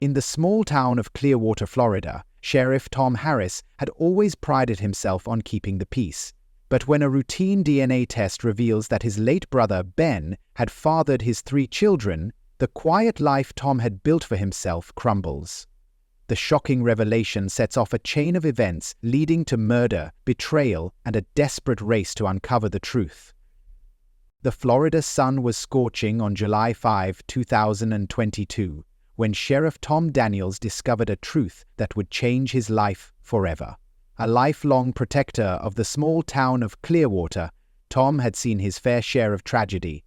In the small town of Clearwater, Florida, Sheriff Tom Harris had always prided himself on keeping the peace. But when a routine DNA test reveals that his late brother, Ben, had fathered his 3 children, the quiet life Tom had built for himself crumbles. The shocking revelation sets off a chain of events leading to murder, betrayal, and a desperate race to uncover the truth. The Florida sun was scorching on July 5, 2022, when Sheriff Tom Daniels discovered a truth that would change his life forever. A lifelong protector of the small town of Clearwater, Tom had seen his fair share of tragedy.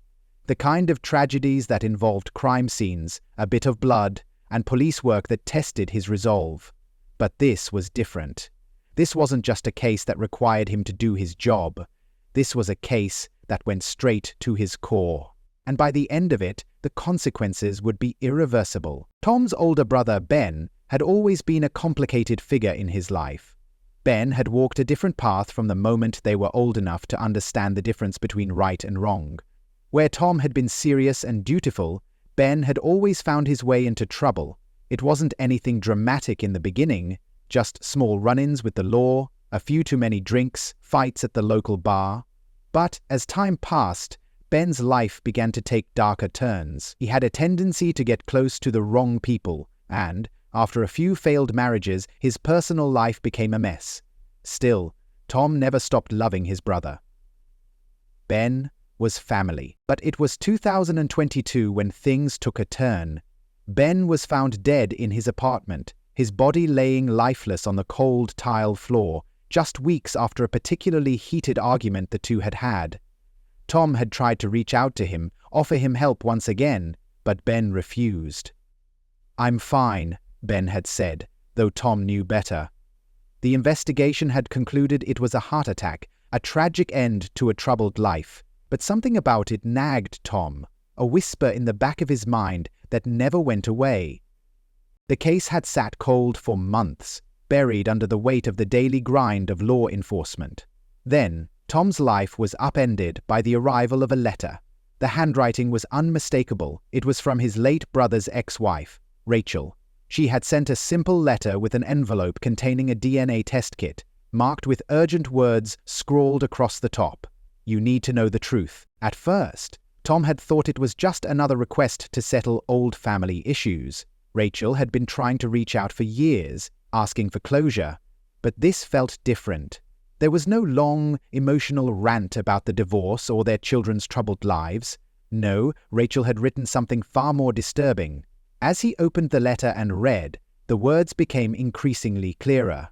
The kind of tragedies that involved crime scenes, a bit of blood, and police work that tested his resolve. But this was different. This wasn't just a case that required him to do his job. This was a case that went straight to his core. And by the end of it, the consequences would be irreversible. Tom's older brother, Ben, had always been a complicated figure in his life. Ben had walked a different path from the moment they were old enough to understand the difference between right and wrong. Where Tom had been serious and dutiful, Ben had always found his way into trouble. It wasn't anything dramatic in the beginning, just small run-ins with the law, a few too many drinks, fights at the local bar. But as time passed, Ben's life began to take darker turns. He had a tendency to get close to the wrong people, and, after a few failed marriages, his personal life became a mess. Still, Tom never stopped loving his brother. Ben was family. But it was 2022 when things took a turn. Ben was found dead in his apartment, his body laying lifeless on the cold tile floor, just weeks after a particularly heated argument the two had had. Tom had tried to reach out to him, offer him help once again, but Ben refused. "I'm fine," Ben had said, though Tom knew better. The investigation had concluded it was a heart attack, a tragic end to a troubled life. But something about it nagged Tom, a whisper in the back of his mind that never went away. The case had sat cold for months, buried under the weight of the daily grind of law enforcement. Then, Tom's life was upended by the arrival of a letter. The handwriting was unmistakable. It was from his late brother's ex-wife, Rachel. She had sent a simple letter with an envelope containing a DNA test kit, marked with urgent words scrawled across the top. "You need to know the truth." At first, Tom had thought it was just another request to settle old family issues. Rachel had been trying to reach out for years, asking for closure. But this felt different. There was no long, emotional rant about the divorce or their children's troubled lives. No, Rachel had written something far more disturbing. As he opened the letter and read, the words became increasingly clearer.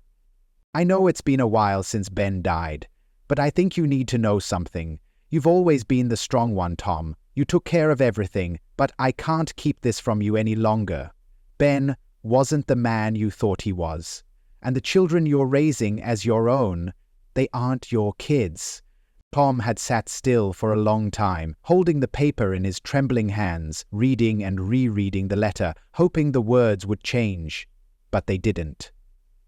"I know it's been a while since Ben died, but I think you need to know something. You've always been the strong one, Tom. You took care of everything, but I can't keep this from you any longer. Ben wasn't the man you thought he was. And the children you're raising as your own, they aren't your kids." Tom had sat still for a long time, holding the paper in his trembling hands, reading and rereading the letter, hoping the words would change. But they didn't.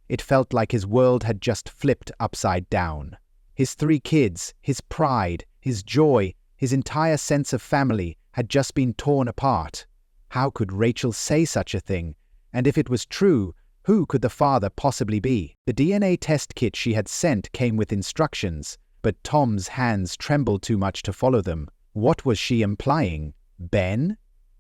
It felt like his world had just flipped upside down. His 3 kids, his pride, his joy, his entire sense of family had just been torn apart. How could Rachel say such a thing? And if it was true, who could the father possibly be? The DNA test kit she had sent came with instructions, but Tom's hands trembled too much to follow them. What was she implying? Ben?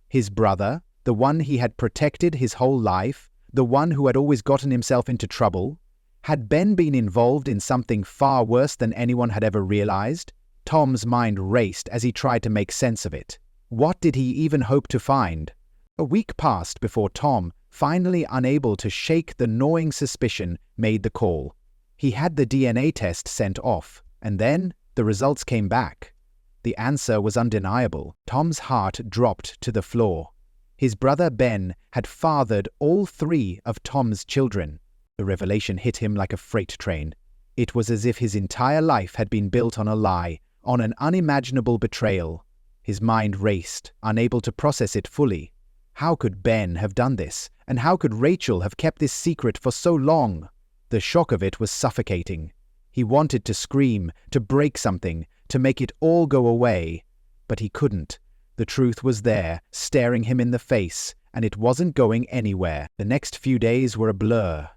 His brother? The one he had protected his whole life? The one who had always gotten himself into trouble? Had Ben been involved in something far worse than anyone had ever realized? Tom's mind raced as he tried to make sense of it. What did he even hope to find? A week passed before Tom, finally unable to shake the gnawing suspicion, made the call. He had the DNA test sent off, and then the results came back. The answer was undeniable. Tom's heart dropped to the floor. His brother Ben had fathered all 3 of Tom's children. The revelation hit him like a freight train. It was as if his entire life had been built on a lie, on an unimaginable betrayal. His mind raced, unable to process it fully. How could Ben have done this? And how could Rachel have kept this secret for so long? The shock of it was suffocating. He wanted to scream, to break something, to make it all go away. But he couldn't. The truth was there, staring him in the face, and it wasn't going anywhere. The next few days were a blur.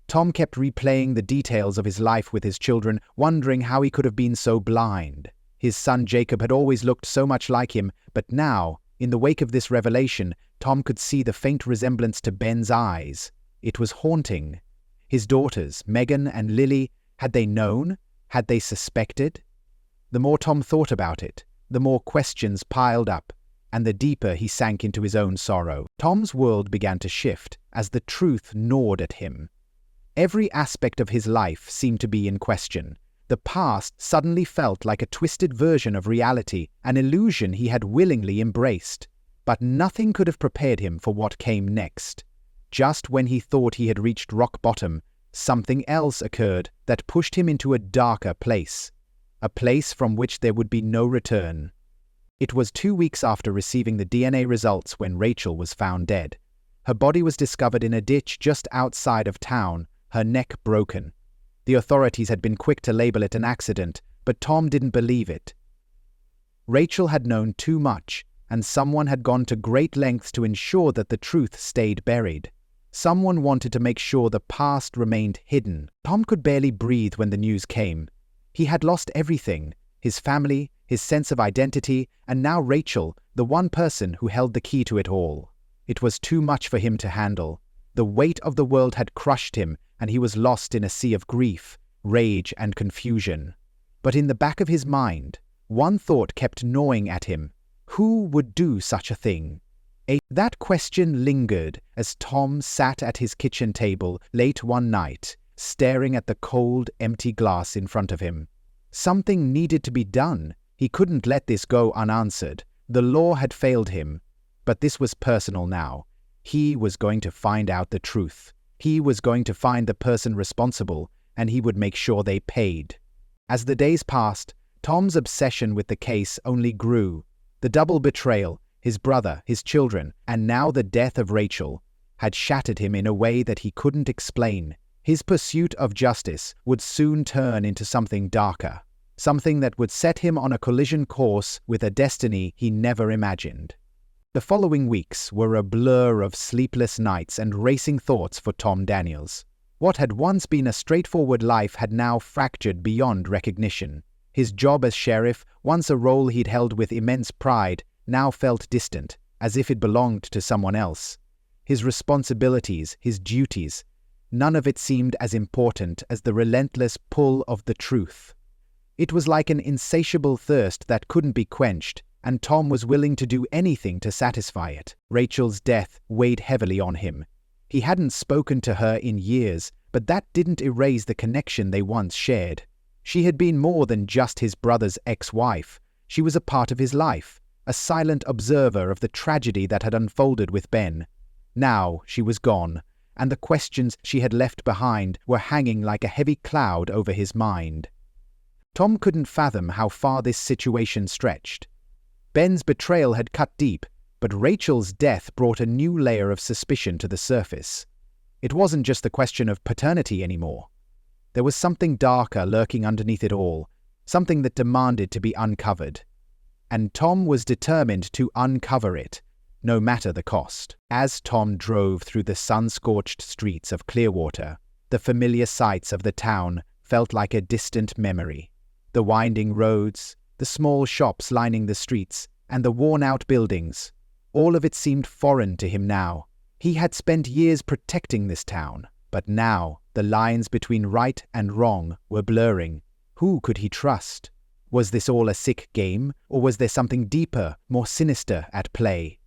Tom kept replaying the details of his life with his children, wondering how he could have been so blind. His son Jacob had always looked so much like him, but now, in the wake of this revelation, Tom could see the faint resemblance to Ben's eyes. It was haunting. His daughters, Megan and Lily, had they known? Had they suspected? The more Tom thought about it, the more questions piled up, and the deeper he sank into his own sorrow. Tom's world began to shift as the truth gnawed at him. Every aspect of his life seemed to be in question. The past suddenly felt like a twisted version of reality, an illusion he had willingly embraced. But nothing could have prepared him for what came next. Just when he thought he had reached rock bottom, something else occurred that pushed him into a darker place. A place from which there would be no return. It was 2 weeks after receiving the DNA results when Rachel was found dead. Her body was discovered in a ditch just outside of town, her neck broken. The authorities had been quick to label it an accident, but Tom didn't believe it. Rachel had known too much, and someone had gone to great lengths to ensure that the truth stayed buried. Someone wanted to make sure the past remained hidden. Tom could barely breathe when the news came. He had lost everything, his family, his sense of identity, and now Rachel, the one person who held the key to it all. It was too much for him to handle. The weight of the world had crushed him, and he was lost in a sea of grief, rage, and confusion. But in the back of his mind, one thought kept gnawing at him. Who would do such a thing? That question lingered as Tom sat at his kitchen table late one night, staring at the cold, empty glass in front of him. Something needed to be done. He couldn't let this go unanswered. The law had failed him. But this was personal now. He was going to find out the truth. He was going to find the person responsible, and he would make sure they paid. As the days passed, Tom's obsession with the case only grew. The double betrayal, his brother, his children, and now the death of Rachel, had shattered him in a way that he couldn't explain. His pursuit of justice would soon turn into something darker, something that would set him on a collision course with a destiny he never imagined. The following weeks were a blur of sleepless nights and racing thoughts for Tom Daniels. What had once been a straightforward life had now fractured beyond recognition. His job as sheriff, once a role he'd held with immense pride, now felt distant, as if it belonged to someone else. His responsibilities, his duties, none of it seemed as important as the relentless pull of the truth. It was like an insatiable thirst that couldn't be quenched, and Tom was willing to do anything to satisfy it. Rachel's death weighed heavily on him. He hadn't spoken to her in years, but that didn't erase the connection they once shared. She had been more than just his brother's ex-wife. She was a part of his life, a silent observer of the tragedy that had unfolded with Ben. Now she was gone, and the questions she had left behind were hanging like a heavy cloud over his mind. Tom couldn't fathom how far this situation stretched. Ben's betrayal had cut deep, but Rachel's death brought a new layer of suspicion to the surface. It wasn't just the question of paternity anymore. There was something darker lurking underneath it all, something that demanded to be uncovered. And Tom was determined to uncover it, no matter the cost. As Tom drove through the sun-scorched streets of Clearwater, the familiar sights of the town felt like a distant memory. The winding roads, the small shops lining the streets, and the worn-out buildings, all of it seemed foreign to him now. He had spent years protecting this town, but now the lines between right and wrong were blurring. Who could he trust? Was this all a sick game, or was there something deeper, more sinister at play?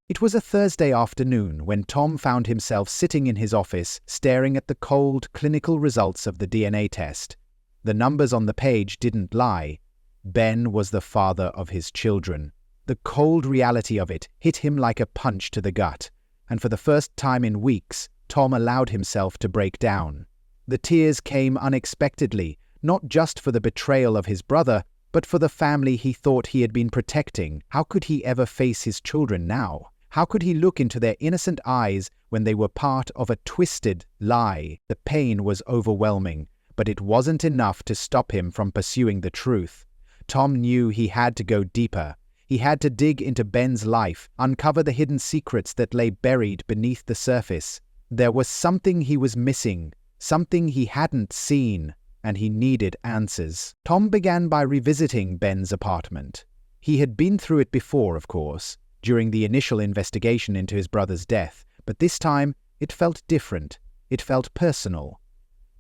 It was a Thursday afternoon when Tom found himself sitting in his office, staring at the cold, clinical results of the DNA test. The numbers on the page didn't lie. Ben was the father of his children. The cold reality of it hit him like a punch to the gut, and for the first time in weeks, Tom allowed himself to break down. The tears came unexpectedly, not just for the betrayal of his brother, but for the family he thought he had been protecting. How could he ever face his children now? How could he look into their innocent eyes when they were part of a twisted lie? The pain was overwhelming, but it wasn't enough to stop him from pursuing the truth. Tom knew he had to go deeper. He had to dig into Ben's life, uncover the hidden secrets that lay buried beneath the surface. There was something he was missing, something he hadn't seen, and he needed answers. Tom began by revisiting Ben's apartment. He had been through it before, of course, during the initial investigation into his brother's death, but this time it felt different. It felt personal.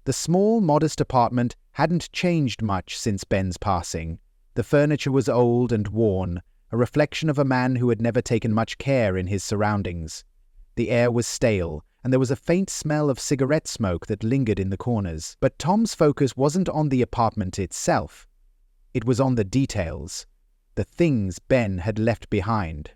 The small, modest apartment hadn't changed much since Ben's passing. The furniture was old and worn, a reflection of a man who had never taken much care in his surroundings. The air was stale, and there was a faint smell of cigarette smoke that lingered in the corners. But Tom's focus wasn't on the apartment itself. It was on the details, the things Ben had left behind.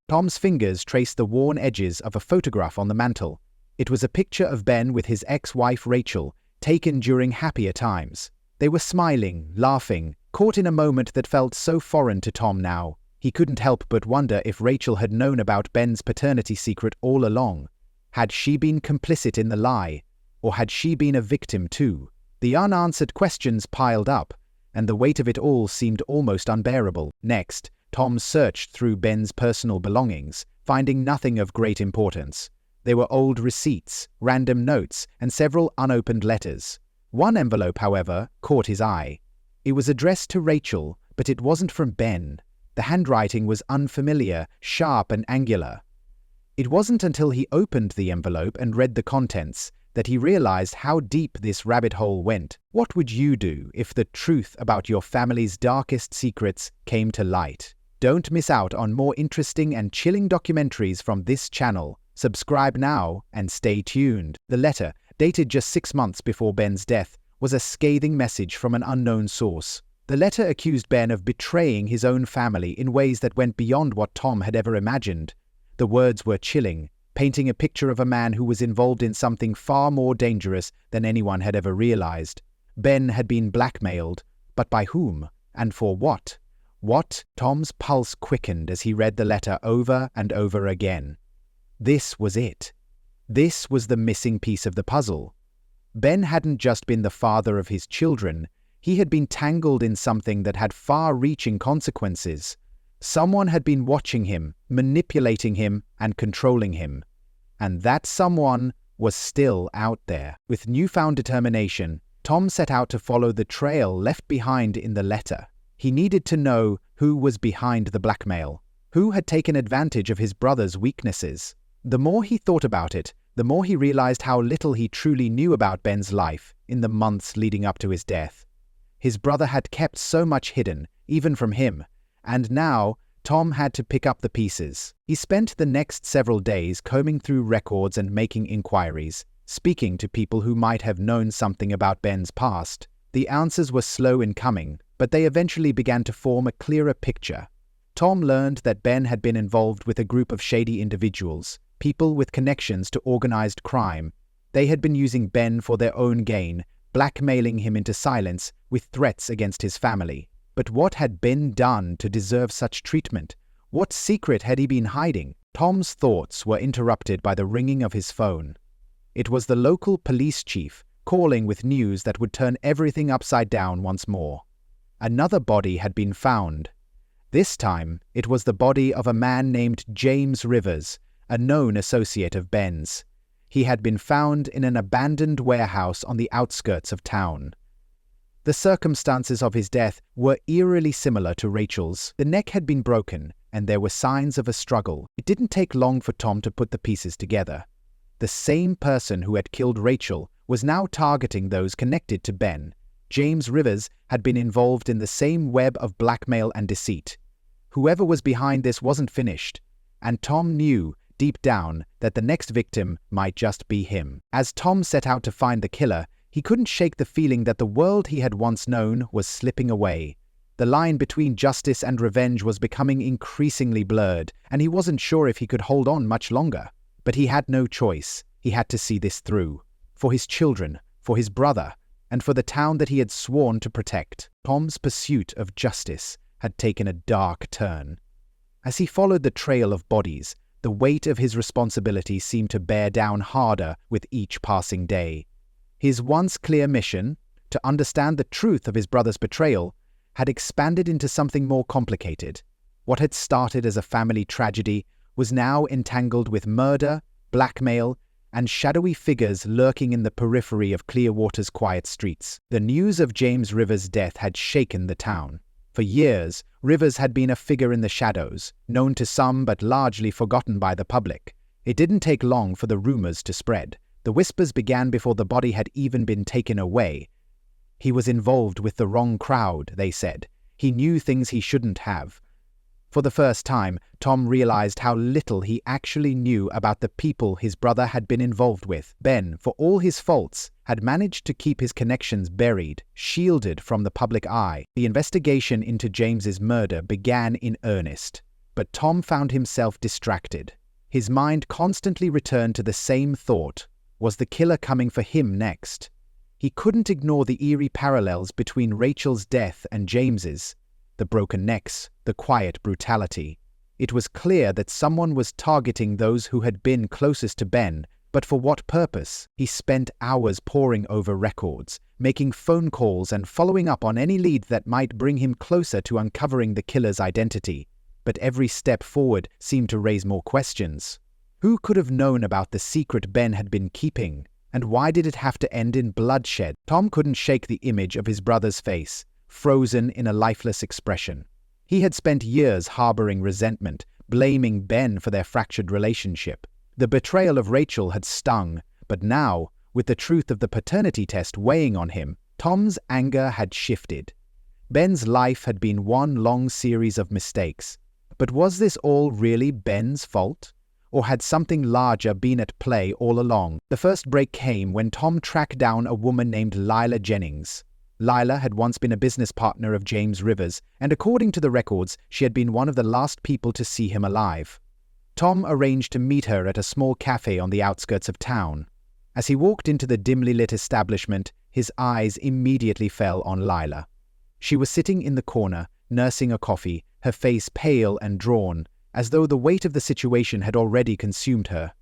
Tom's fingers traced the worn edges of a photograph on the mantel. It was a picture of Ben with his ex-wife Rachel, taken during happier times. They were smiling, laughing, caught in a moment that felt so foreign to Tom now. He couldn't help but wonder if Rachel had known about Ben's paternity secret all along. Had she been complicit in the lie, or had she been a victim too? The unanswered questions piled up, and the weight of it all seemed almost unbearable. Next, Tom searched through Ben's personal belongings, finding nothing of great importance. There were old receipts, random notes, and several unopened letters. One envelope, however, caught his eye. It was addressed to Rachel, but it wasn't from Ben. The handwriting was unfamiliar, sharp and angular. It wasn't until he opened the envelope and read the contents that he realized how deep this rabbit hole went. What would you do if the truth about your family's darkest secrets came to light? Don't miss out on more interesting and chilling documentaries from this channel. Subscribe now and stay tuned. The letter, dated just 6 months before Ben's death, was a scathing message from an unknown source. The letter accused Ben of betraying his own family in ways that went beyond what Tom had ever imagined. The words were chilling, painting a picture of a man who was involved in something far more dangerous than anyone had ever realized. Ben had been blackmailed, but by whom? And for what? What? Tom's pulse quickened as he read the letter over and over again. This was it. This was the missing piece of the puzzle. Ben hadn't just been the father of his children, he had been tangled in something that had far-reaching consequences. Someone had been watching him, manipulating him, and controlling him. And that someone was still out there. With newfound determination, Tom set out to follow the trail left behind in the letter. He needed to know who was behind the blackmail, who had taken advantage of his brother's weaknesses. The more he thought about it, the more he realized how little he truly knew about Ben's life in the months leading up to his death. His brother had kept so much hidden, even from him, and now Tom had to pick up the pieces. He spent the next several days combing through records and making inquiries, speaking to people who might have known something about Ben's past. The answers were slow in coming, but they eventually began to form a clearer picture. Tom learned that Ben had been involved with a group of shady individuals, people with connections to organized crime. They had been using Ben for their own gain, blackmailing him into silence with threats against his family. But what had Ben done to deserve such treatment? What secret had he been hiding? Tom's thoughts were interrupted by the ringing of his phone. It was the local police chief, calling with news that would turn everything upside down once more. Another body had been found. This time, it was the body of a man named James Rivers, a known associate of Ben's. He had been found in an abandoned warehouse on the outskirts of town. The circumstances of his death were eerily similar to Rachel's. The neck had been broken, and there were signs of a struggle. It didn't take long for Tom to put the pieces together. The same person who had killed Rachel was now targeting those connected to Ben. James Rivers had been involved in the same web of blackmail and deceit. Whoever was behind this wasn't finished, and Tom knew, deep down, that the next victim might just be him. As Tom set out to find the killer, he couldn't shake the feeling that the world he had once known was slipping away. The line between justice and revenge was becoming increasingly blurred, and he wasn't sure if he could hold on much longer. But he had no choice. He had to see this through. For his children, for his brother, and for the town that he had sworn to protect. Tom's pursuit of justice had taken a dark turn. As he followed the trail of bodies, the weight of his responsibility seemed to bear down harder with each passing day. His once clear mission, to understand the truth of his brother's betrayal, had expanded into something more complicated. What had started as a family tragedy was now entangled with murder, blackmail, and shadowy figures lurking in the periphery of Clearwater's quiet streets. The news of James Rivers' death had shaken the town. For years, Rivers had been a figure in the shadows, known to some but largely forgotten by the public. It didn't take long for the rumors to spread. The whispers began before the body had even been taken away. He was involved with the wrong crowd, they said. He knew things he shouldn't have. For the first time, Tom realized how little he actually knew about the people his brother had been involved with. Ben, for all his faults, had managed to keep his connections buried, shielded from the public eye. The investigation into James's murder began in earnest, but Tom found himself distracted. His mind constantly returned to the same thought: was the killer coming for him next? He couldn't ignore the eerie parallels between Rachel's death and James's. The broken necks, the quiet brutality. It was clear that someone was targeting those who had been closest to Ben, but for what purpose? He spent hours poring over records, making phone calls and following up on any lead that might bring him closer to uncovering the killer's identity. But every step forward seemed to raise more questions. Who could have known about the secret Ben had been keeping? And why did it have to end in bloodshed? Tom couldn't shake the image of his brother's face, frozen in a lifeless expression. He had spent years harboring resentment, blaming Ben for their fractured relationship. The betrayal of Rachel had stung, but now, with the truth of the paternity test weighing on him, Tom's anger had shifted. Ben's life had been one long series of mistakes. But was this all really Ben's fault? Or had something larger been at play all along? The first break came when Tom tracked down a woman named Lila Jennings. Lila had once been a business partner of James Rivers, and according to the records, she had been one of the last people to see him alive. Tom arranged to meet her at a small cafe on the outskirts of town. As he walked into the dimly lit establishment, his eyes immediately fell on Lila. She was sitting in the corner, nursing a coffee, her face pale and drawn, as though the weight of the situation had already consumed her.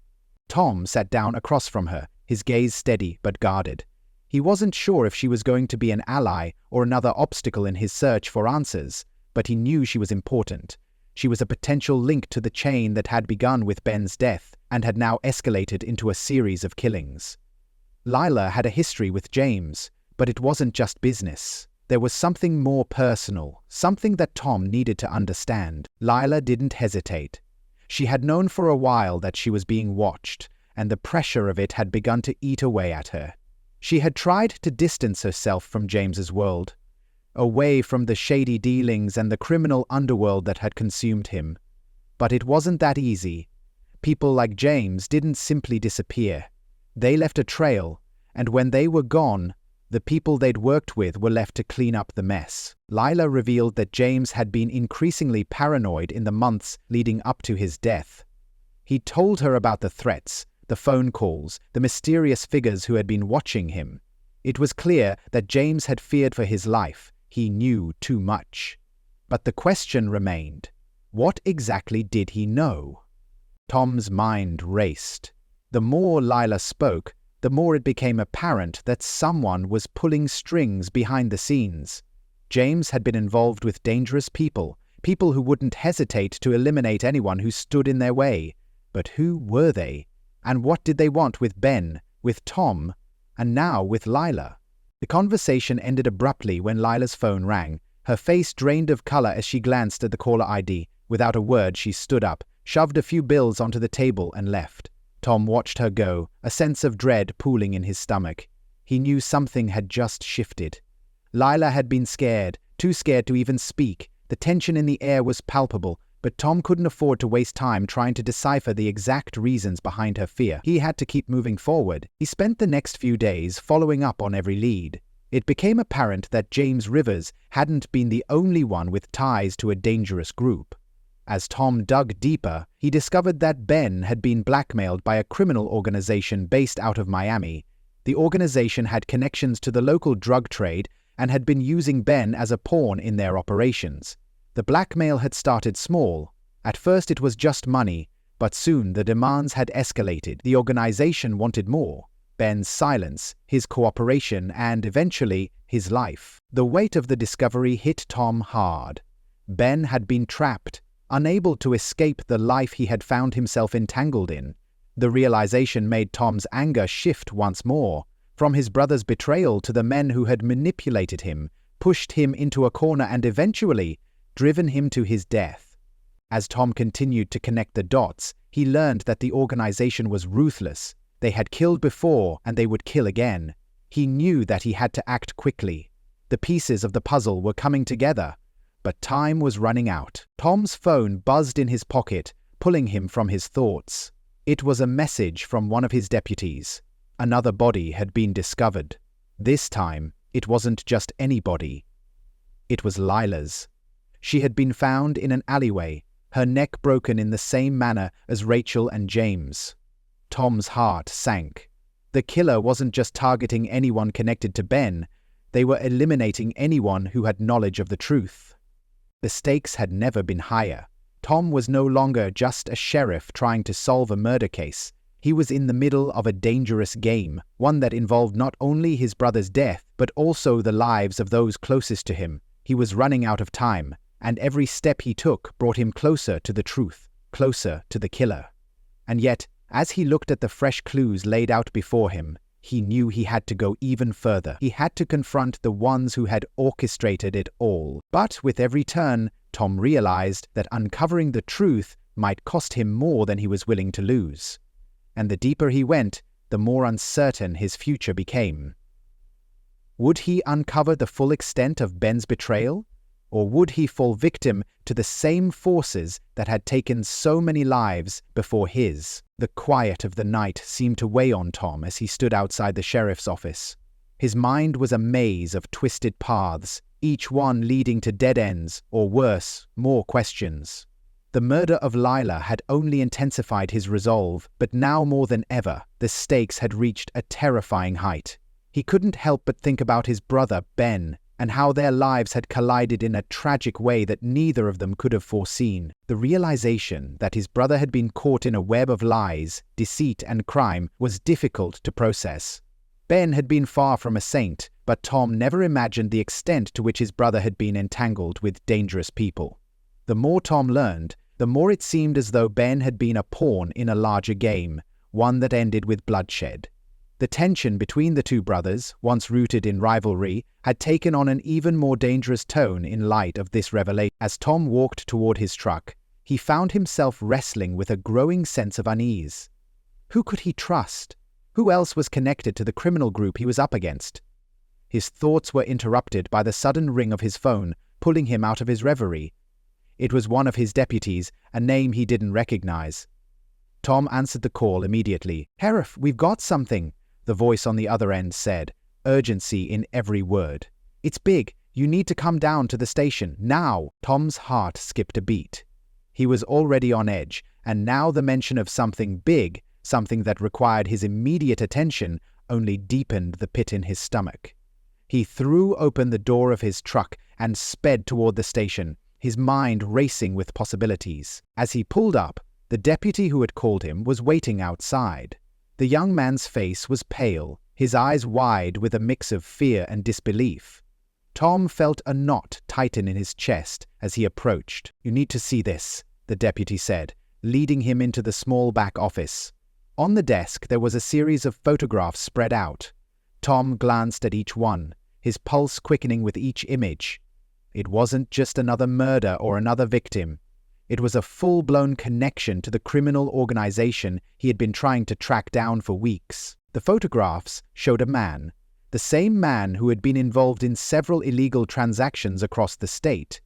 Tom sat down across from her, his gaze steady but guarded. He wasn't sure if she was going to be an ally or another obstacle in his search for answers, but he knew she was important. She was a potential link to the chain that had begun with Ben's death and had now escalated into a series of killings. Lila had a history with James, but it wasn't just business. There was something more personal, something that Tom needed to understand. Lila didn't hesitate. She had known for a while that she was being watched, and the pressure of it had begun to eat away at her. She had tried to distance herself from James's world, away from the shady dealings and the criminal underworld that had consumed him. But it wasn't that easy. People like James didn't simply disappear. They left a trail, and when they were gone, the people they'd worked with were left to clean up the mess. Lila revealed that James had been increasingly paranoid in the months leading up to his death. He told her about the threats, the phone calls, the mysterious figures who had been watching him. It was clear that James had feared for his life. He knew too much. But the question remained: what exactly did he know? Tom's mind raced. The more Lila spoke, the more it became apparent that someone was pulling strings behind the scenes. James had been involved with dangerous people who wouldn't hesitate to eliminate anyone who stood in their way. But who were they? And what did they want with Ben, with Tom, and now with Lila? The conversation ended abruptly when Lila's phone rang. Her face drained of color as she glanced at the caller ID. Without a word, she stood up, shoved a few bills onto the table, and left. Tom watched her go, a sense of dread pooling in his stomach. He knew something had just shifted. Lila had been scared, too scared to even speak. The tension in the air was palpable, but Tom couldn't afford to waste time trying to decipher the exact reasons behind her fear. He had to keep moving forward. He spent the next few days following up on every lead. It became apparent that James Rivers hadn't been the only one with ties to a dangerous group. As Tom dug deeper, he discovered that Ben had been blackmailed by a criminal organization based out of Miami. The organization had connections to the local drug trade and had been using Ben as a pawn in their operations. The blackmail had started small. At first it was just money, but soon the demands had escalated. The organization wanted more: Ben's silence, his cooperation, and eventually his life. The weight of the discovery hit Tom hard. Ben had been trapped, unable to escape the life he had found himself entangled in. The realization made Tom's anger shift once more, from his brother's betrayal to the men who had manipulated him, pushed him into a corner and eventually driven him to his death. As Tom continued to connect the dots, he learned that the organization was ruthless. They had killed before and they would kill again. He knew that he had to act quickly. The pieces of the puzzle were coming together, but time was running out. Tom's phone buzzed in his pocket, pulling him from his thoughts. It was a message from one of his deputies. Another body had been discovered. This time, it wasn't just any body. It was Lila's. She had been found in an alleyway, her neck broken in the same manner as Rachel and James. Tom's heart sank. The killer wasn't just targeting anyone connected to Ben, they were eliminating anyone who had knowledge of the truth. The stakes had never been higher. Tom was no longer just a sheriff trying to solve a murder case. He was in the middle of a dangerous game, one that involved not only his brother's death, but also the lives of those closest to him. He was running out of time, and every step he took brought him closer to the truth, closer to the killer. And yet, as he looked at the fresh clues laid out before him, he knew he had to go even further. He had to confront the ones who had orchestrated it all. But with every turn, Tom realized that uncovering the truth might cost him more than he was willing to lose. And the deeper he went, the more uncertain his future became. Would he uncover the full extent of Ben's betrayal? Or would he fall victim to the same forces that had taken so many lives before his? The quiet of the night seemed to weigh on Tom as he stood outside the sheriff's office. His mind was a maze of twisted paths, each one leading to dead ends, or worse, more questions. The murder of Lila had only intensified his resolve, but now more than ever, the stakes had reached a terrifying height. He couldn't help but think about his brother, Ben, and how their lives had collided in a tragic way that neither of them could have foreseen. The realization that his brother had been caught in a web of lies, deceit, and crime was difficult to process. Ben had been far from a saint, but Tom never imagined the extent to which his brother had been entangled with dangerous people. The more Tom learned, the more it seemed as though Ben had been a pawn in a larger game, one that ended with bloodshed. The tension between the two brothers, once rooted in rivalry, had taken on an even more dangerous tone in light of this revelation. As Tom walked toward his truck, he found himself wrestling with a growing sense of unease. Who could he trust? Who else was connected to the criminal group he was up against? His thoughts were interrupted by the sudden ring of his phone, pulling him out of his reverie. It was one of his deputies, a name he didn't recognize. Tom answered the call immediately. "Sheriff, we've got something," the voice on the other end said, urgency in every word. "It's big. You need to come down to the station, now." Tom's heart skipped a beat. He was already on edge, and now the mention of something big, something that required his immediate attention, only deepened the pit in his stomach. He threw open the door of his truck and sped toward the station, his mind racing with possibilities. As he pulled up, the deputy who had called him was waiting outside. The young man's face was pale, his eyes wide with a mix of fear and disbelief. Tom felt a knot tighten in his chest as he approached. "You need to see this," the deputy said, leading him into the small back office. On the desk there was a series of photographs spread out. Tom glanced at each one, his pulse quickening with each image. It wasn't just another murder or another victim. It was a full-blown connection to the criminal organization he had been trying to track down for weeks. The photographs showed a man, the same man who had been involved in several illegal transactions across the state,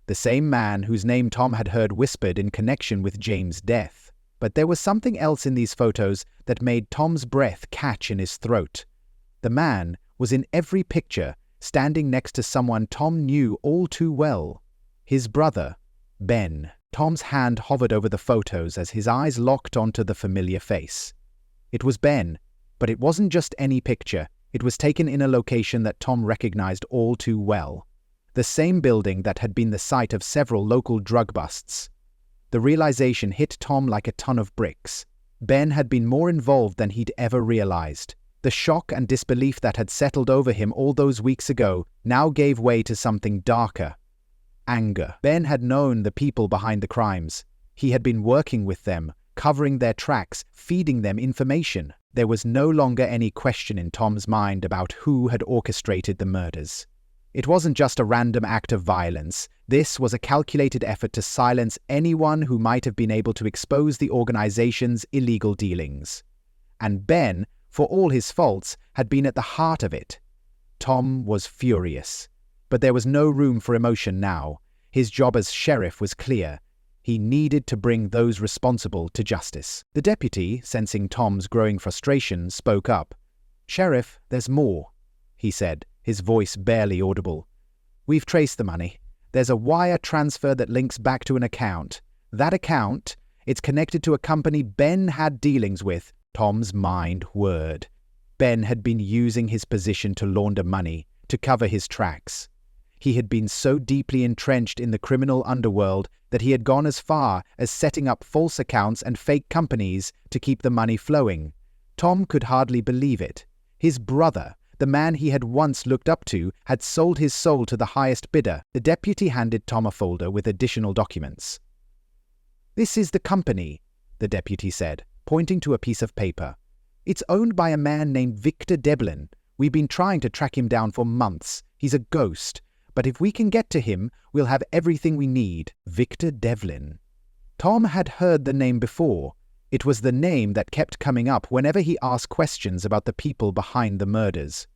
the same man whose name Tom had heard whispered in connection with James' death. But there was something else in these photos that made Tom's breath catch in his throat. The man was in every picture, standing next to someone Tom knew all too well. His brother, Ben. Tom's hand hovered over the photos as his eyes locked onto the familiar face. It was Ben, but it wasn't just any picture. It was taken in a location that Tom recognized all too well. The same building that had been the site of several local drug busts. The realization hit Tom like a ton of bricks. Ben had been more involved than he'd ever realized. The shock and disbelief that had settled over him all those weeks ago now gave way to something darker. anger. Ben had known the people behind the crimes. He had been working with them, covering their tracks, feeding them information. There was no longer any question in Tom's mind about who had orchestrated the murders. It wasn't just a random act of violence. This was a calculated effort to silence anyone who might have been able to expose the organization's illegal dealings. And Ben, for all his faults, had been at the heart of it. Tom was furious. But there was no room for emotion now. His job as sheriff was clear. He needed to bring those responsible to justice. The deputy, sensing Tom's growing frustration, spoke up. "Sheriff, there's more," he said, his voice barely audible. "We've traced the money. There's a wire transfer that links back to an account. That account, it's connected to a company Ben had dealings with." Tom's mind whirred. Ben had been using his position to launder money, to cover his tracks. He had been so deeply entrenched in the criminal underworld that he had gone as far as setting up false accounts and fake companies to keep the money flowing. Tom could hardly believe it. His brother, the man he had once looked up to, had sold his soul to the highest bidder. The deputy handed Tom a folder with additional documents. "This is the company," the deputy said, pointing to a piece of paper. "It's owned by a man named Victor Devlin. We've been trying to track him down for months. He's a ghost. But if we can get to him, we'll have everything we need." Victor Devlin. Tom had heard the name before. It was the name that kept coming up whenever he asked questions about the people behind the murders.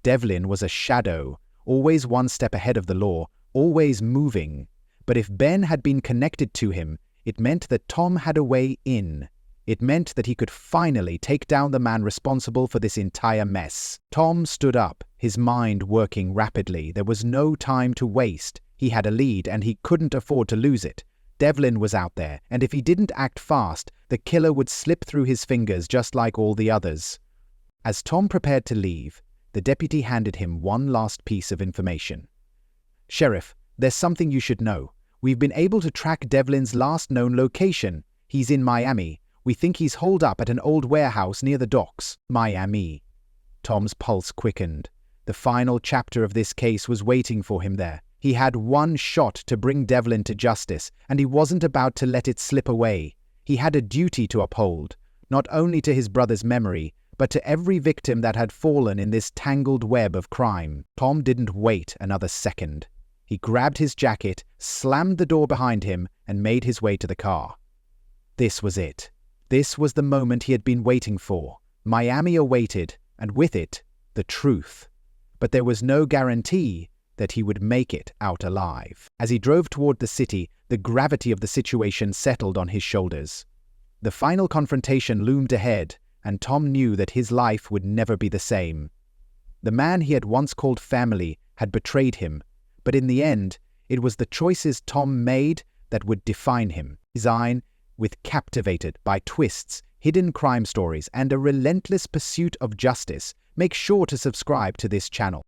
Devlin was a shadow, always one step ahead of the law, always moving. But if Ben had been connected to him, it meant that Tom had a way in. It meant that he could finally take down the man responsible for this entire mess. Tom stood up, his mind working rapidly. There was no time to waste. He had a lead, and he couldn't afford to lose it. Devlin was out there, and if he didn't act fast, the killer would slip through his fingers just like all the others. As Tom prepared to leave, the deputy handed him one last piece of information. "Sheriff, there's something you should know. We've been able to track Devlin's last known location. He's in Miami. We think he's holed up at an old warehouse near the docks." Miami. Tom's pulse quickened. The final chapter of this case was waiting for him there. He had one shot to bring Devlin to justice, and he wasn't about to let it slip away. He had a duty to uphold, not only to his brother's memory, but to every victim that had fallen in this tangled web of crime. Tom didn't wait another second. He grabbed his jacket, slammed the door behind him, and made his way to the car. This was it. This was the moment he had been waiting for. Miami awaited, and with it, the truth. But there was no guarantee that he would make it out alive. As he drove toward the city, the gravity of the situation settled on his shoulders. The final confrontation loomed ahead, and Tom knew that his life would never be the same. The man he had once called family had betrayed him, but in the end, it was the choices Tom made that would define him. Design, with captivated by twists, hidden crime stories, and a relentless pursuit of justice, make sure to subscribe to this channel.